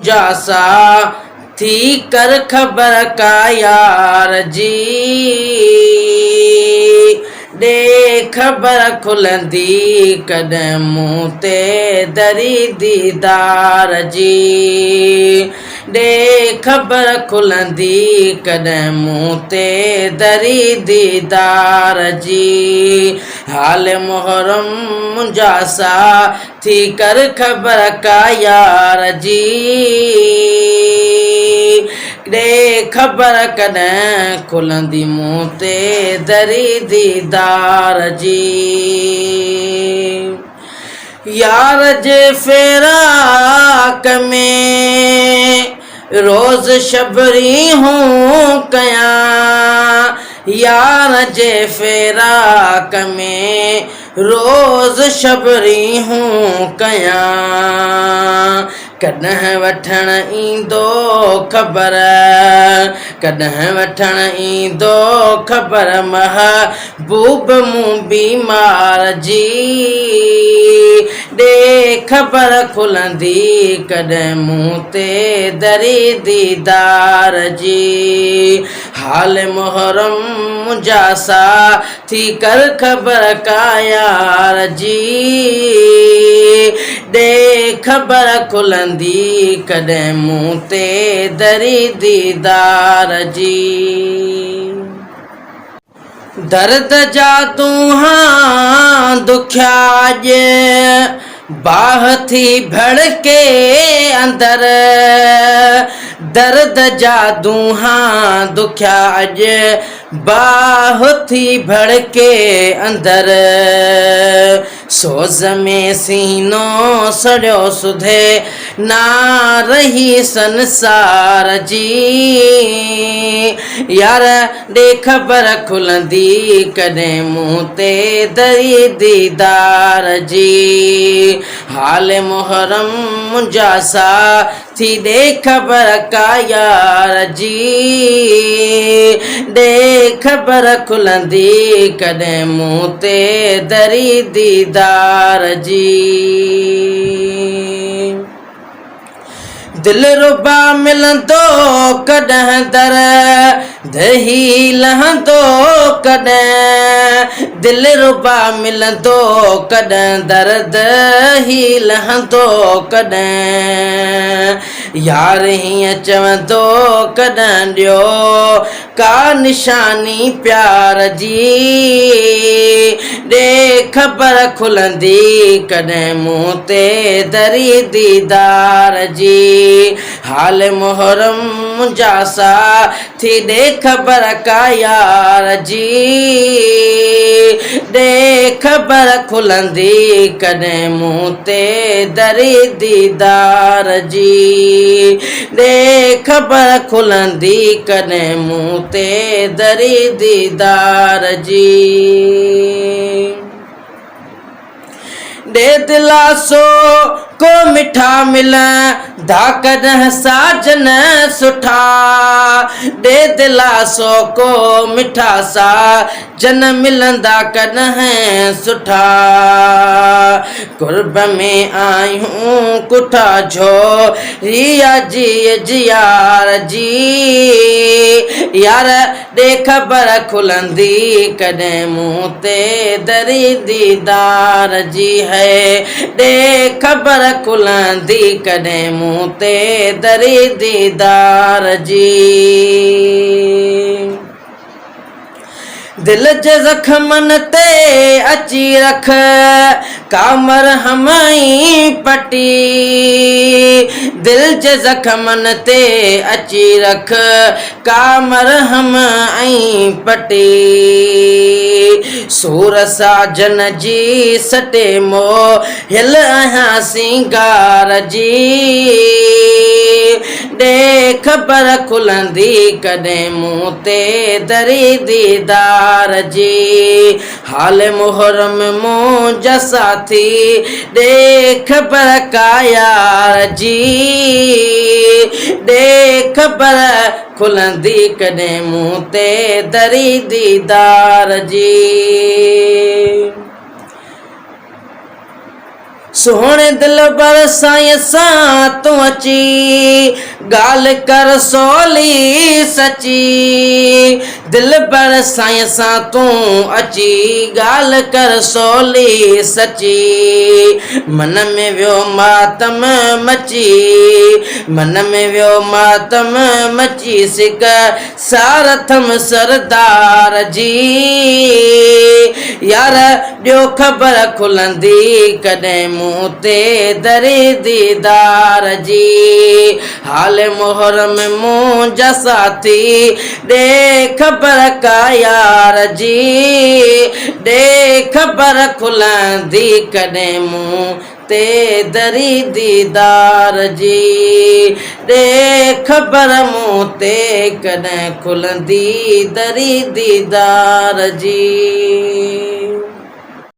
जासा थी कर ख़बर का यार जी ॾे ख़बर खुलंदी कॾहिं मूं ते दरी दीदार जी ॾे ख़बर खुलंदी कॾहिं मूं ते दरी दीदार जी हाल मुहर्रम मुंहिंजा सा थी कर ख़बर का यार जी ॾे ख़बर कॾहिं खुलंदी मूं ते दरी दीदार जी यार जे फ़िराक़ में रोज़ शबरी हूँ कयां यार जे फ़िराक़ में रोज़ शबरी हूँ कयां कॾहिं वठण ईंदो ख़बर कॾहिं वठण ईंदो ख़बर महबूब मूं बीमार जी ॾे ख़बर खुलंदी कॾहिं मूं ते दरी दीदार जी हाल मुहर्रम मुंहिंजा सा थी कर ख़बर का यार जी ॾे ख़बर खुलंदी कॾहिं मूं ते दरी दीदार जी दर्द जा तूं दुखिया बाह थी भड़के अंदर दर्द जा दूहा दुखिया बाह थी भड़के अंदर सोज़ में सीनो सड़ियो सुधे ना रही संसार जी यार ॾे ख़बर खुलंदी कॾहिं मूं ते दरी दीदार जी हाल मुहर्रम मुंहिंजा सा थी ॾे ख़बर का यार जी ॾे ख़बर खुलंदी कॾहिं मूं ते दरी दीदार जी दिल रुबा मिलंदो कॾहिं दर दही लहंदो कॾहिं दिल रुबा मिलंदो कॾहिं दर्द ही लहंदो कॾहिं यार हीअं चवंदो कॾहिं ॾियो का निशानी प्यार जी ॾे ख़बर खुलंदी कॾहिं मूं ते दरी दीदार जी हाल मुहर्रम मुंहिंजा सा थी ॾे ख़बर का यार जी ॾे ख़बर खुलंदी कॾहिं मूं ते दरी दीदार जी ॾे ख़बर खुलंदी कॾहिं मूं ते दरी दीदार जी ॾे दिलासो को मिठा मिलंदा कॾहिं साजन सुठा ॾे दिलासो को मिठा साजन मिलंदा कॾहिं सुठा कुर्ब में आहियूं कुठा झोरिया जी यार जी यार ॾे ख़बर खुलंदी कॾहिं मूं ते दरी दीदार जी है ॾे ख़बर खुलंदी कॾहिं मूं ते दरी दीदार जी दिल जे ज़ख़्मनि ते अची रख कामर हमई पटी दिल जे ज़ख़्मनि ते अची रख कामर हमई पटी सूर साजन जी सटे मोहिल आहियां सिंगार जी ॾे ख़बर खुलंदी कॾहिं मूं ते दरी दीदार जी हाल मुहर्रम मुंहिंजा साथी ॾे ख़बर का यार जी ॾे ख़बर खुलंदी कॾहिं मूं ते दरी दीदार जी सोहणे दिल पर साईं सां तूं अची ॻाल्हि कर सोली सची दिल पर साईं सां तूं अची ॻाल्हि कर सोली सची मन में वियो मातम मची मन में वियो मातम मची सिक सारथम सरदार जी यार ॿियो ख़बर खुलंदी कॾहिं मूं ते दरे दीदार जी हाल मोहर में मुंहिंजा साथी ॾे ख़बर का यार जी ॾे ख़बर खुलंदी कॾहिं मूं ते दरी दीदार जी ॾे ख़बर मूं ते कॾहिं खुलंदी दरी दीदार जी।